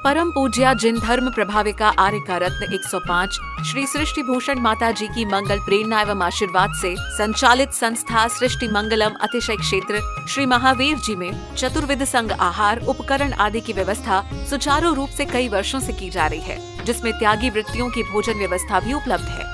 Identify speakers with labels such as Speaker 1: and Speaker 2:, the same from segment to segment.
Speaker 1: परम पूज्या जिन धर्म प्रभाविका आर्य का रत्न 105 श्री सृष्टि भूषण माता जी की मंगल प्रेरणा एवं आशीर्वाद से संचालित संस्था सृष्टि मंगलम अतिशय क्षेत्र श्री महावीर जी में चतुर्विध संघ आहार उपकरण आदि की व्यवस्था सुचारू रूप से कई वर्षों से की जा रही है, जिसमें त्यागी वृत्तियों की भोजन व्यवस्था भी उपलब्ध है।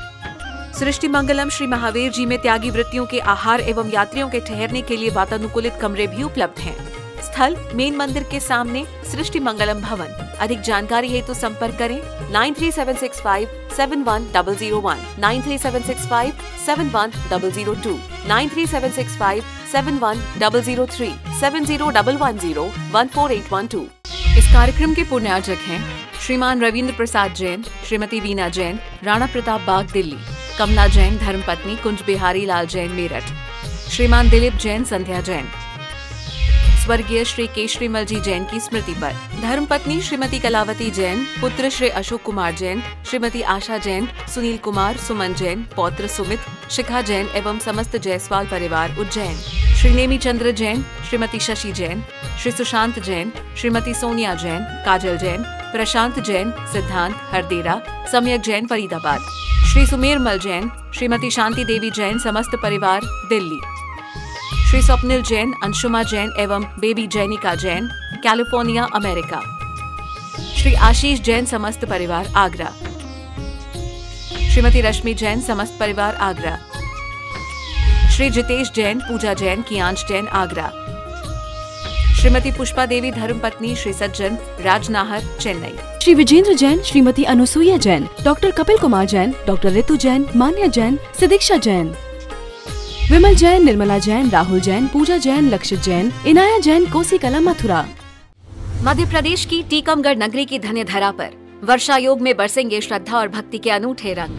Speaker 1: सृष्टि मंगलम श्री महावीर जी में त्यागी वृत्तियों के आहार एवं यात्रियों के ठहरने के लिए वातानुकूलित कमरे भी उपलब्ध हैं। स्थल मेन मंदिर के सामने सृष्टि मंगलम भवन। अधिक जानकारी हेतु संपर्क करें 9376571001, 9376571002, 9376571003, 7011014812। इस कार्यक्रम के पुण्यार्चक हैं श्रीमान रविंद्र प्रसाद जैन, श्रीमती वीना जैन, राणा प्रताप बाग दिल्ली, कमला जैन धर्मपत्नी कुंज बिहारी लाल जैन मेरठ, श्रीमान दिलीप जैन संध्या जैन। स्वर्गीय श्री केशरीमल जी जैन की स्मृति पर धर्मपत्नी श्रीमती कलावती जैन, पुत्र श्री अशोक कुमार जैन, श्रीमती आशा जैन, सुनील कुमार, सुमन जैन, पौत्र सुमित, शिखा जैन एवं समस्त जायसवाल परिवार उज्जैन। श्री नेमी चंद्र जैन, श्रीमती शशि जैन, श्री सुशांत जैन, श्रीमती सोनिया जैन, काजल जैन, प्रशांत जैन, सिद्धांत हरदेरा, सम्यक जैन फरीदाबाद, श्री सुमेरमल जैन, श्रीमती शांति देवी जैन समस्त परिवार दिल्ली, श्री स्वप्निल जैन, अंशुमा जैन एवं baby Jainika Jain California America, Shri Ashish Jain समस्त परिवार आगरा, श्रीमती रश्मि जैन समस्त परिवार आगरा, श्री जितेश जैन, पूजा जैन, कियांश जैन आगरा, श्रीमती पुष्पा देवी धर्मपत्नी श्री सज्जन राजनाहर चेन्नई,
Speaker 2: श्री विजेंद्र जैन, श्रीमती अनुसुईया जैन, डॉक्टर कपिल कुमार जैन, डॉक्टर रितु जैन, मान्या जैन, सिदीक्षा जैन, विमल जैन, निर्मला जैन, राहुल जैन, पूजा जैन, लक्षित जैन, इनाया जैन, कोसी कला मथुरा।
Speaker 1: मध्य प्रदेश की टीकमगढ़ नगरी की धन्य धरा पर वर्षा योग में बरसेंगे श्रद्धा और भक्ति के अनूठे रंग।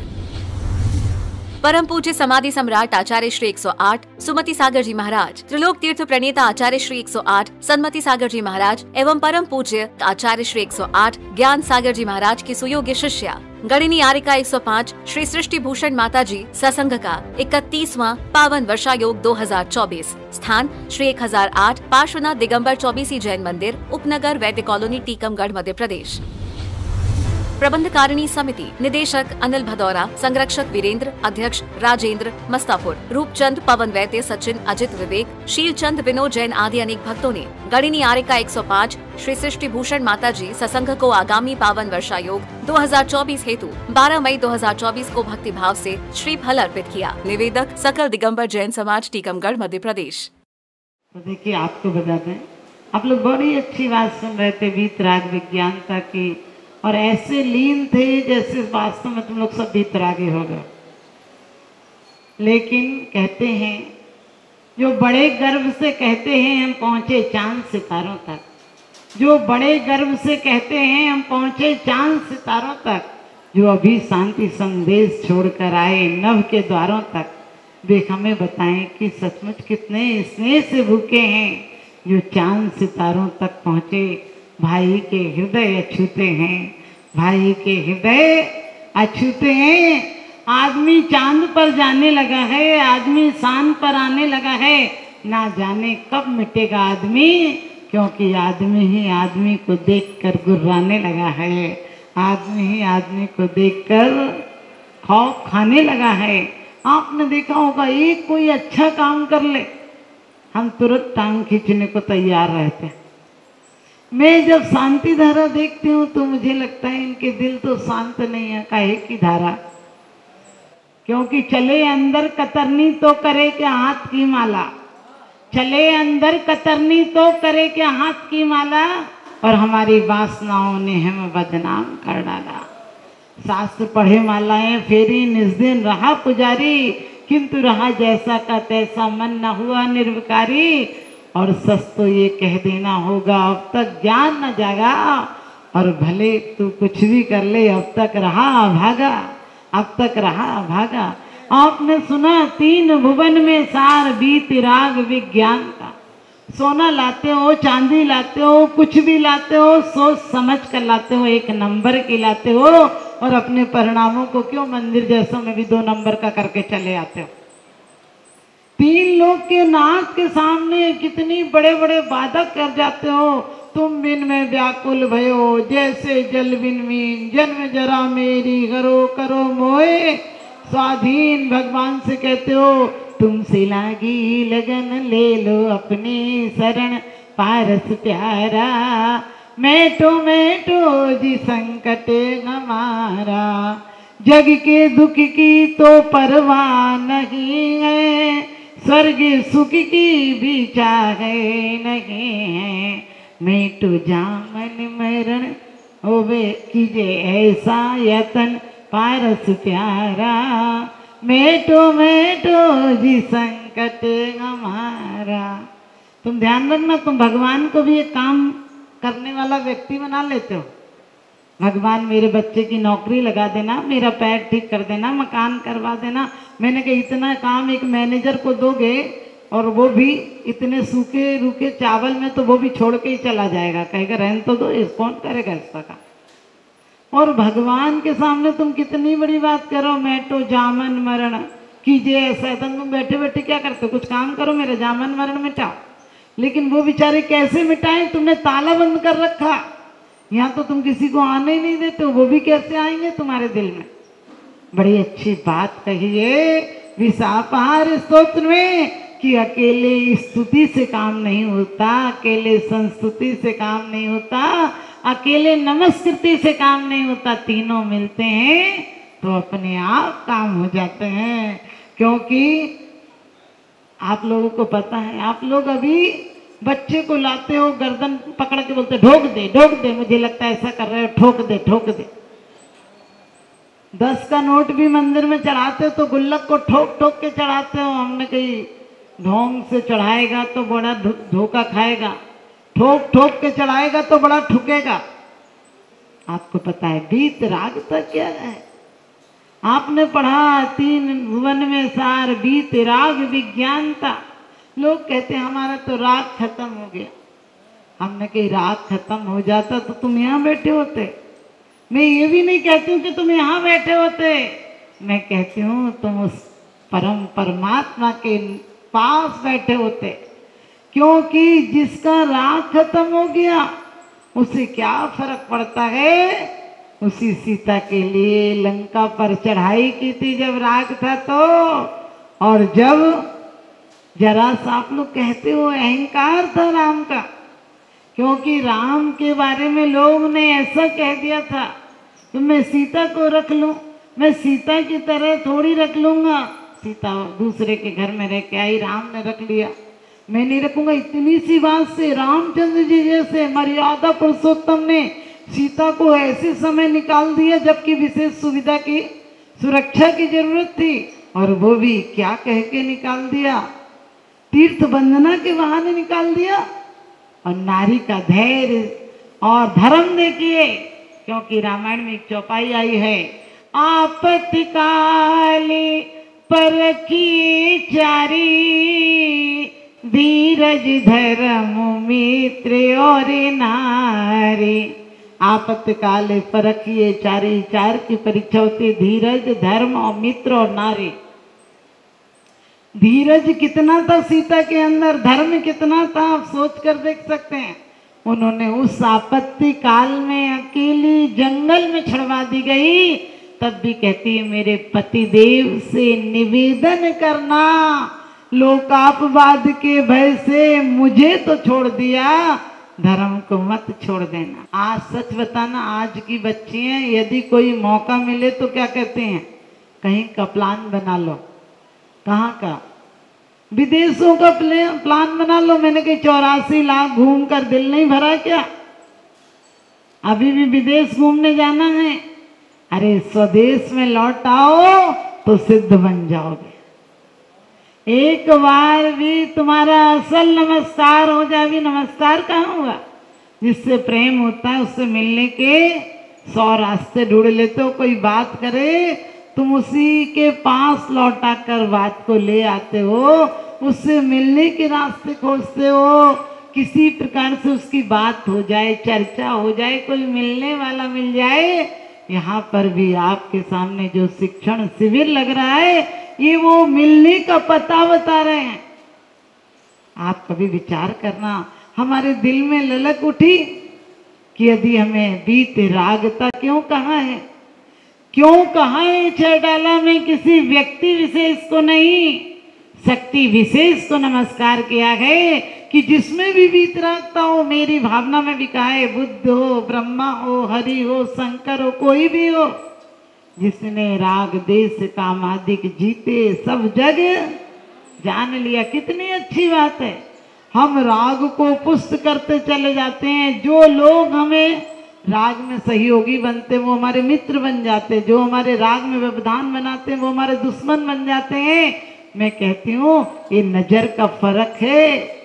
Speaker 1: परम पूज्य समाधि सम्राट आचार्य श्री 108 सुमति सागर जी महाराज, त्रिलोक तीर्थ प्रणेता आचार्य श्री 108 सन्मति सागर जी महाराज एवं परम पूज्य आचार्य श्री 108 ज्ञान सागर जी महाराज की सुयोग्य शिष्या गणिनी आर्यिका 105 श्री सृष्टि भूषण माता जी ससंग का 31वां पावन वर्षा योग 2024। स्थान श्री 1008 पार्श्वनाथ दिगंबर चौबीसी जैन मंदिर, उपनगर वैद्य कॉलोनी, टीकमगढ़, मध्य प्रदेश। प्रबंधकारिणी समिति निदेशक अनिल भदौरा, संरक्षक वीरेंद्र, अध्यक्ष राजेंद्र मस्तापुर, रूपचंद, पवन वैद्य, सचिन, अजित, विवेक, शीलचंद, विनोद जैन आदि अनेक भक्तों ने गणिनी आर्यिका 105 श्री सृष्टि भूषण माता जी ससंघ को आगामी पावन वर्षा योग 2024 हेतु 12 मई 2024 को भक्ति भाव से श्रीफल अर्पित किया। निवेदक सकल दिगंबर जैन समाज, टीकमगढ़, मध्य प्रदेश।
Speaker 3: तो देखिए, आपको बता दें, आप लोग बड़ी अच्छी बात सुन रहे थे वीतराग विज्ञानता की, और ऐसे लीन थे जैसे वास्तव में तुम लोग सब वीतरागी हो गए। लेकिन कहते हैं, जो बड़े गर्व से कहते हैं हम पहुंचे चांद सितारों तक, जो बड़े गर्व से कहते हैं हम पहुंचे चांद सितारों तक, जो अभी शांति संदेश छोड़कर आए नभ के द्वारों तक, वे हमें बताएं कि सचमुच कितने स्नेह से भूखे हैं जो चांद सितारों तक पहुँचे। भाई के हृदय अछूते हैं, भाई के हृदय अछूते हैं। आदमी चांद पर जाने लगा है, आदमी चांद पर आने लगा है, ना जाने कब मिटेगा आदमी, क्योंकि आदमी ही आदमी को देखकर गुर्राने लगा है, आदमी ही आदमी को देखकर खौफ खाने लगा है। आपने देखा होगा, एक कोई अच्छा काम कर ले, हम तुरंत टांग खींचने को तैयार रहते हैं। मैं जब शांति धारा देखती हूँ तो मुझे लगता है इनके दिल तो शांत नहीं है, काहे की धारा, क्योंकि चले अंदर कतरनी तो करे क्या हाथ की माला, चले अंदर कतरनी तो करे क्या हाथ की माला, और हमारी वासनाओं ने हमें बदनाम कर डाला। शास्त्र पढ़े मालाएं फेरी निज दिन रहा पुजारी, किंतु रहा जैसा का तैसा मन न हुआ निर्विकारी। और सच तो ये कह देना होगा, अब तक ज्ञान न जागा, और भले तू कुछ भी कर ले अब तक रहा भागा, अब तक रहा भागा। आपने सुना, 3 भुवन में सार वीतराग विज्ञान का। सोना लाते हो, चांदी लाते हो, कुछ भी लाते हो, सोच समझ कर लाते हो, 1 नंबर की लाते हो, और अपने परिणामों को क्यों मंदिर जैसों में भी 2 नंबर का करके चले आते हो। 3 लोग के नाक के सामने कितनी बड़े बड़े वादा कर जाते हो, तुम बिन में व्याकुल भयो, जैसे जल बिन मीन, जन्म जरा मेरी करो करो मोए स्वाधीन। भगवान से कहते हो तुमसे लागी लगन, ले लो अपनी शरण पारस प्यारा। मैटो जी संकट हमारा, जग के दुख की तो परवाह नहीं है, स्वर्ग सुख की भी चाहे नहीं है। मैटो जामन मरण होवे कीजे ऐसा यतन पारस प्यारा। मैटो जी संकट हमारा। तुम ध्यान रखना, तुम भगवान को भी एक काम करने वाला व्यक्ति बना लेते हो। भगवान मेरे बच्चे की नौकरी लगा देना, मेरा पैर ठीक कर देना, मकान करवा देना। मैंने कहा इतना काम एक मैनेजर को दोगे और वो भी इतने सूखे रूखे चावल में, तो वो भी छोड़ के ही चला जाएगा, कहेगा रहने तो दो, इस कौन करेगा इसका काम। और भगवान के सामने तुम कितनी बड़ी बात करो, मैटो जामन मरण कीजिए ऐसा। तुम बैठे बैठे क्या करते हो, कुछ काम करो, मेरा जामन मरण मिटाओ। लेकिन वो बेचारे कैसे मिटाएं, तुमने ताला बंद कर रखा। यहाँ तो तुम किसी को आने ही नहीं देते हो, वो भी कैसे आएंगे तुम्हारे दिल में। बड़ी अच्छी बात कही है विसापहार स्तोत्र में कि अकेले स्तुति से काम नहीं होता, अकेले संस्तुति से काम नहीं होता, अकेले नमस्कृति से काम नहीं होता। तीनों मिलते हैं तो अपने आप काम हो जाते हैं। क्योंकि आप लोगों को पता है, आप लोग अभी बच्चे को लाते हो, गर्दन पकड़ के बोलते ढोक दे, मुझे लगता है ऐसा कर रहे हो, ठोक दे। 10 का नोट भी मंदिर में चढ़ाते हो तो गुल्लक को ठोक के चढ़ाते हो। हमने कही ढोंग से चढ़ाएगा तो बड़ा धोखा खाएगा, ठोक के चढ़ाएगा तो बड़ा ठुकेगा। आपको पता है बीत राग तक क्या है, आपने पढ़ा 3 भुवन में सार, बीत राग विज्ञानता। लोग कहते हैं हमारा तो राग खत्म हो गया। हमने कही राग खत्म हो जाता तो तुम यहाँ बैठे होते। मैं ये भी नहीं कहती हूँ कि तुम यहाँ बैठे होते, मैं कहती हूँ तुम उस परमात्मा के पास बैठे होते। क्योंकि जिसका राग खत्म हो गया उसे क्या फर्क पड़ता है। उसी सीता के लिए लंका पर चढ़ाई की थी जब राग था तो, और जब जरा सा आप लोग कहते हो अहंकार था राम का, क्योंकि राम के बारे में लोग ने ऐसा कह दिया था तो मैं सीता को रख लूं, मैं सीता की तरह थोड़ी रख लूंगा। सीता दूसरे के घर में रह के आई, राम ने रख लिया, मैं नहीं रखूंगा। इतनी सी बात से रामचंद्र जी जैसे मर्यादा पुरुषोत्तम ने सीता को ऐसे समय निकाल दिया जबकि विशेष सुविधा की सुरक्षा की जरूरत थी, और वो भी क्या कह के निकाल दिया, तीर्थ वंदना के बहाने निकाल दिया। और नारी का धैर्य और धर्म देखिए, क्योंकि रामायण में एक चौपाई आई है, आपत्ति काले परखी चारी, धीरज धर्म मित्र और नारी। आपत्ति काले परखिए चारी, चार की परीक्षा होती है, धीरज धर्म और मित्र और नारी। धीरज कितना था सीता के अंदर, धर्म कितना था, आप सोच कर देख सकते हैं। उन्होंने उस आपत्ति काल में अकेली जंगल में छड़वा दी गई, तब भी कहती है मेरे पति देव से निवेदन करना, लोकापवाद के भय से मुझे तो छोड़ दिया, धर्म को मत छोड़ देना। आज सच बताना, आज की बच्चियां यदि कोई मौका मिले तो क्या कहते हैं, कहीं का प्लान बना लो। कहाँ का, विदेशों का प्लान बना लो। मैंने कही 84 लाख घूम कर दिल नहीं भरा क्या, अभी भी विदेश घूमने जाना है। अरे स्वदेश में लौट आओ तो सिद्ध बन जाओगे। एक बार भी तुम्हारा असल नमस्कार हो जाए, भी नमस्कार कहाँ हुआ। जिससे प्रेम होता है उससे मिलने के 100 रास्ते ढूंढ लेते हो। कोई बात करे तुम उसी के पास लौटा कर बात को ले आते हो, उससे मिलने के रास्ते खोजते हो। किसी प्रकार से उसकी बात हो जाए, चर्चा हो जाए, कोई मिलने वाला मिल जाए। यहाँ पर भी आपके सामने जो शिक्षण शिविर लग रहा है, ये वो मिलने का पता बता रहे हैं। आप कभी विचार करना, हमारे दिल में ललक उठी कि यदि हमें बीत रागता क्यों कहा है, क्यों कहा है छह डाला में किसी व्यक्ति विशेष को नहीं, शक्ति विशेष को नमस्कार किया है कि जिसमें भी वीतरागता हो, मेरी भावना में भी कहा है, बुद्ध हो, ब्रह्मा हो, हरि हो, शंकर हो, कोई भी हो, जिसने राग देश काम आदिक जीते सब जग जान लिया। कितनी अच्छी बात है। हम राग को पुष्ट करते चले जाते हैं। जो लोग हमें राग में सहयोगी बनते हैं वो हमारे मित्र बन जाते हैं, जो हमारे राग में व्यवधान बनाते हैं वो हमारे दुश्मन बन जाते हैं। मैं कहती हूँ ये नजर का फर्क है।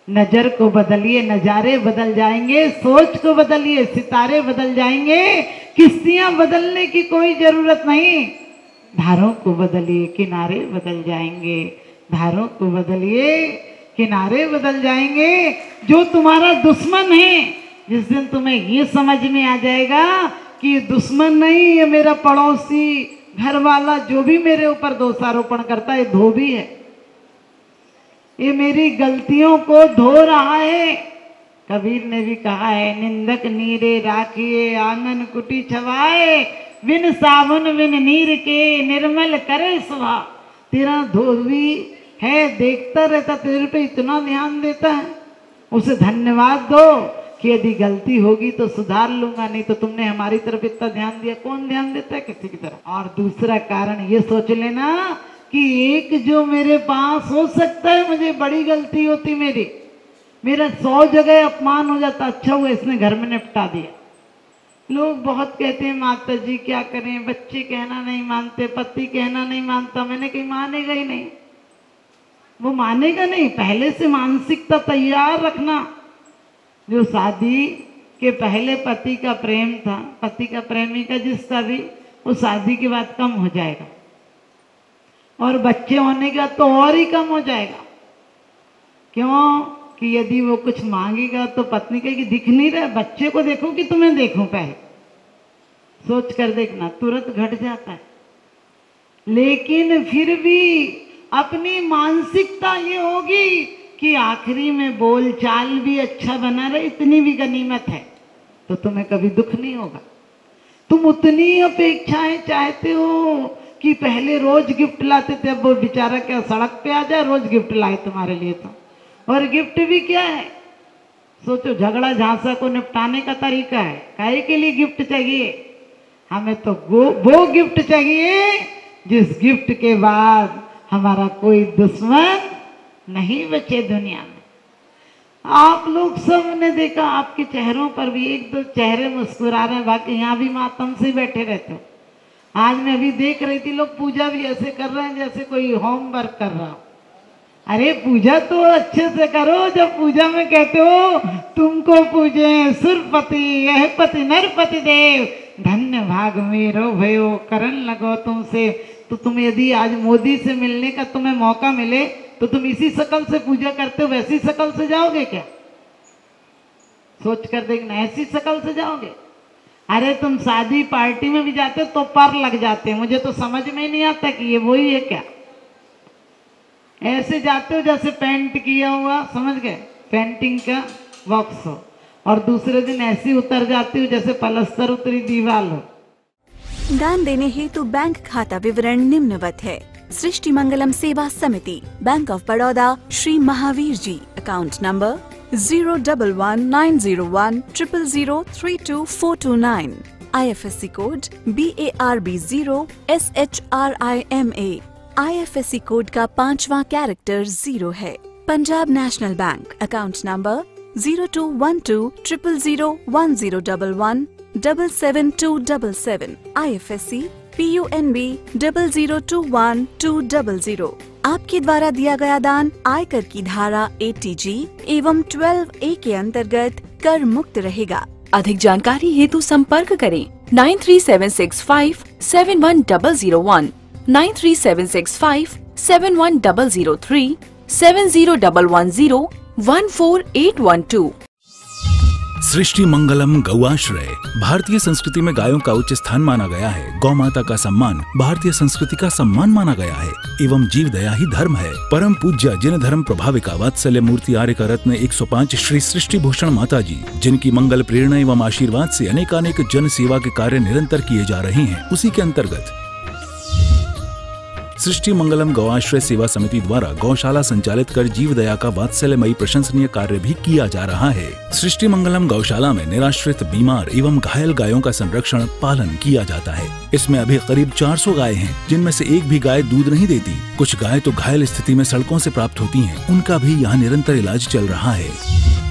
Speaker 3: नजर को बदलिए, नजारे बदल जाएंगे। सोच को बदलिए, सितारे बदल जाएंगे। किश्तियां बदलने की कोई जरूरत नहीं। धारों को बदलिए, किनारे बदल जाएंगे। धारों को बदलिए, किनारे बदल जाएंगे। जो तुम्हारा दुश्मन है, जिस दिन तुम्हें ये समझ में आ जाएगा कि ये दुश्मन नहीं, ये मेरा पड़ोसी, घर वाला, जो भी मेरे ऊपर दोषारोपण करता है, धोबी है, ये मेरी गलतियों को धो रहा है। कबीर ने भी कहा है, निंदक नीरे राखिए आंगन कुटी छवाए, बिन साबुन बिन नीर के निर्मल करे स्वभाव। तेरा धोबी है, देखता रहता, तेरे पे इतना ध्यान देता है, उसे धन्यवाद दो कि यदि गलती होगी तो सुधार लूंगा, नहीं तो तुमने हमारी तरफ इतना ध्यान दिया। कौन ध्यान देता है किसी की तरफ। और दूसरा कारण ये सोच लेना कि एक जो मेरे पास हो सकता है, मुझे बड़ी गलती होती मेरी, मेरा 100 जगह अपमान हो जाता, अच्छा हुआ इसने घर में निपटा दिया। लोग बहुत कहते हैं माता जी क्या करें, बच्चे कहना नहीं मानते, पति कहना नहीं मानता। मैंने कहीं मानेगा ही नहीं, वो मानेगा नहीं। पहले से मानसिकता तैयार रखना। जो शादी के पहले पति का प्रेम था, पति का प्रेमी का जिसका भी, वो शादी के बाद कम हो जाएगा, और बच्चे होने के बाद तो और ही कम हो जाएगा। क्यों कि यदि वो कुछ मांगेगा तो पत्नी कहेगी दिख नहीं रहा, बच्चे को देखो कि तुम्हें देखूं, पहले सोच कर देखना, तुरंत घट जाता है। लेकिन फिर भी अपनी मानसिकता ये होगी कि आखिरी में बोलचाल भी अच्छा बना रहे, इतनी भी गनीमत है, तो तुम्हें कभी दुख नहीं होगा। तुम उतनी अपेक्षाएं चाहते हो कि पहले रोज गिफ्ट लाते थे, अब वो बेचारा क्या सड़क पे आ जाए, रोज गिफ्ट लाए तुम्हारे लिए तो। और गिफ्ट भी क्या है, सोचो, झगड़ा झांसा को निपटाने का तरीका है। काहे के लिए गिफ्ट चाहिए? हमें तो वो गिफ्ट चाहिए जिस गिफ्ट के बाद हमारा कोई दुश्मन नहीं बचे दुनिया में। आप लोग सब ने देखा, आपके चेहरों पर भी एक दो चेहरे मुस्कुरा रहे हैं, बाकी यहाँ भी मातम से बैठे रहते हो। आज मैं अभी देख रही थी, लोग पूजा भी ऐसे कर रहे हैं जैसे कोई होमवर्क कर रहा हो। अरे पूजा तो अच्छे से करो। जब पूजा में कहते हो तुमको पूजे सुरपति यह पति नरपति देव, धन्य भाग मेरो भयो करन लगो तुमसे। तो तुम यदि आज मोदी से मिलने का तुम्हें मौका मिले तो तुम इसी शकल से पूजा करते हो, वैसी शकल से जाओगे क्या? सोच कर देखना, ऐसी शकल से जाओगे? अरे तुम शादी पार्टी में भी जाते तो पर लग जाते हैं। मुझे तो समझ में नहीं आता कि ये वही है क्या। ऐसे जाते हो जैसे पेंट किया हुआ, समझ गए, पेंटिंग का बॉक्स हो, और दूसरे दिन ऐसी उतर जाती हो जैसे पलस्तर उतरी दीवार हो।
Speaker 4: दान देने हेतु बैंक खाता विवरण निम्नवत है। सृष्टि Mangalam Seva Samiti, Bank of Baroda, Shri Mahavir ji, account number 011901000324429, IFSC code BARB0SHRIMA, IFSC code का 5वां कैरेक्टर 0 है। Punjab National Bank, account number 0212001011777277, IFSC PUNB 0021200। आपके द्वारा दिया गया दान आयकर की धारा 80G एवं 12A के अंतर्गत कर मुक्त रहेगा।
Speaker 2: अधिक जानकारी हेतु संपर्क करें 9376571001, 9376571003, 7011014812।
Speaker 5: सृष्टि मंगलम गौआश्रय। भारतीय संस्कृति में गायों का उच्च स्थान माना गया है। गौ माता का सम्मान भारतीय संस्कृति का सम्मान माना गया है एवं जीव दया ही धर्म है। परम पूज्य जिन धर्म प्रभाविका वात्सल्य मूर्ति आर्य का रत्न 105 श्री सृष्टि भूषण माता जी, जिनकी मंगल प्रेरणा एवं आशीर्वाद से अनेकानेक जन सेवा के कार्य निरंतर किए जा रहे हैं, उसी के अंतर्गत सृष्टि मंगलम गौआश्रय सेवा समिति द्वारा गौशाला संचालित कर जीव दया का वात्सल्यमयी प्रशंसनीय कार्य भी किया जा रहा है। सृष्टि मंगलम गौशाला में निराश्रित, बीमार एवं घायल गायों का संरक्षण पालन किया जाता है। इसमें अभी करीब 400 गायें हैं, जिनमें से एक भी गाय दूध नहीं देती। कुछ गायें तो घायल स्थिति में सड़कों से प्राप्त होती हैं, उनका भी यहाँ निरंतर इलाज चल रहा है।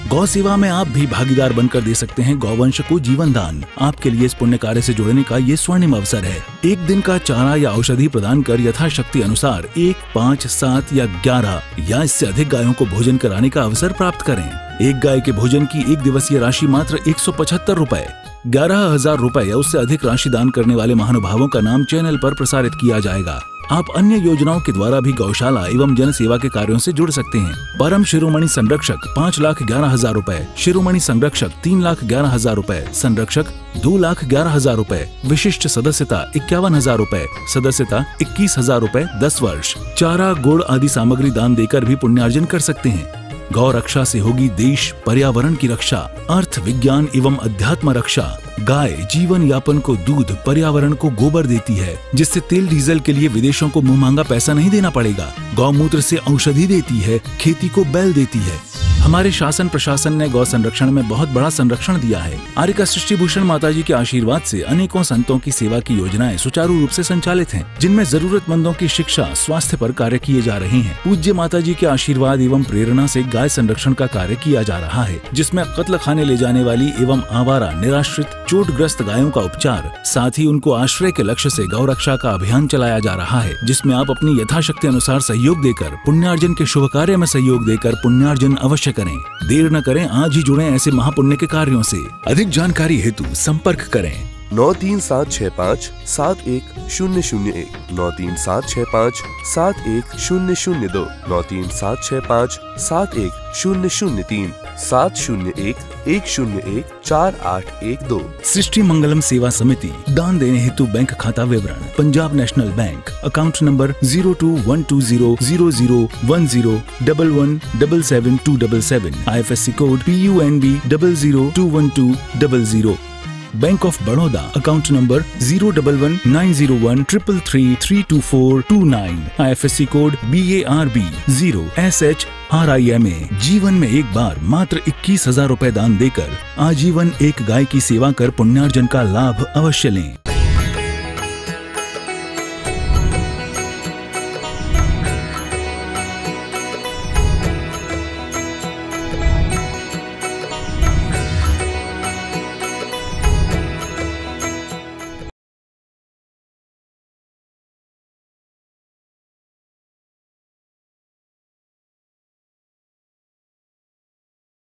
Speaker 5: गौ सेवा में आप भी भागीदार बनकर दे सकते हैं गौवंश को जीवन दान। आपके लिए इस पुण्य कार्य से जुड़ने का ये स्वर्णिम अवसर है। एक दिन का चारा या औषधि प्रदान कर यथाशक्ति अनुसार 1, 5, 7 या 11 या इससे अधिक गायों को भोजन कराने का अवसर प्राप्त करें। एक गाय के भोजन की 1 दिवसीय राशि मात्र 175 रुपए। 11,000 रुपए या उससे अधिक राशि दान करने वाले महानुभावों का नाम चैनल पर प्रसारित किया जाएगा। आप अन्य योजनाओं के द्वारा भी गौशाला एवं जन सेवा के कार्यों से जुड़ सकते हैं। परम शिरोमणि संरक्षक 5,11,000 रुपए, शिरोमणि संरक्षक 3,11,000 रुपए, संरक्षक 2,11,000 रुपए, विशिष्ट सदस्यता 51,000 रुपए, सदस्यता 21,000 रुपए 10 वर्ष। चारा, गुड़ आदि सामग्री दान देकर भी पुण्यार्जन कर सकते हैं। गौ रक्षा से होगी देश पर्यावरण की रक्षा, अर्थ विज्ञान एवं अध्यात्म रक्षा। गाय जीवन यापन को दूध, पर्यावरण को गोबर देती है, जिससे तेल डीजल के लिए विदेशों को मुंह मांगा पैसा नहीं देना पड़ेगा। गौमूत्र से औषधि देती है, खेती को बैल देती है। हमारे शासन प्रशासन ने गौ संरक्षण में बहुत बड़ा संरक्षण दिया है। आर्य का सृष्टि भूषण माता जी के आशीर्वाद से अनेकों संतों की सेवा की योजनाएं सुचारू रूप से संचालित हैं, जिनमें जरूरतमंदों की शिक्षा, स्वास्थ्य पर कार्य किए जा रहे हैं। पूज्य माता जी के आशीर्वाद एवं प्रेरणा से गाय संरक्षण का कार्य किया जा रहा है, जिसमें कत्ल खाने ले जाने वाली एवं आवारा, निराश्रित, चोटग्रस्त गायों का उपचार, साथ ही उनको आश्रय के लक्ष्य से गौ रक्षा का अभियान चलाया जा रहा है, जिसमें आप अपनी यथाशक्ति अनुसार सहयोग देकर पुण्यार्जन के शुभ कार्य में सहयोग देकर पुण्यार्जन अवश्य करें। देर न करें, आज ही जुड़ें ऐसे महापुण्य के कार्यों से। अधिक जानकारी हेतु संपर्क करें
Speaker 6: 937657101, 937657102, 937657103, 701-101-4812।
Speaker 5: सृष्टि मंगलम सेवा समिति। दान देने हेतु बैंक खाता विवरण: Punjab National Bank, account number 021200001011777277, IFSC code PUNB 0021200। Bank of Baroda, account number 0119013332429, IFSC code BARB 0SHRIMA। जीवन में एक बार मात्र 21,000 रुपए दान देकर आजीवन एक गाय की सेवा कर पुण्यार्जन का लाभ अवश्य लें।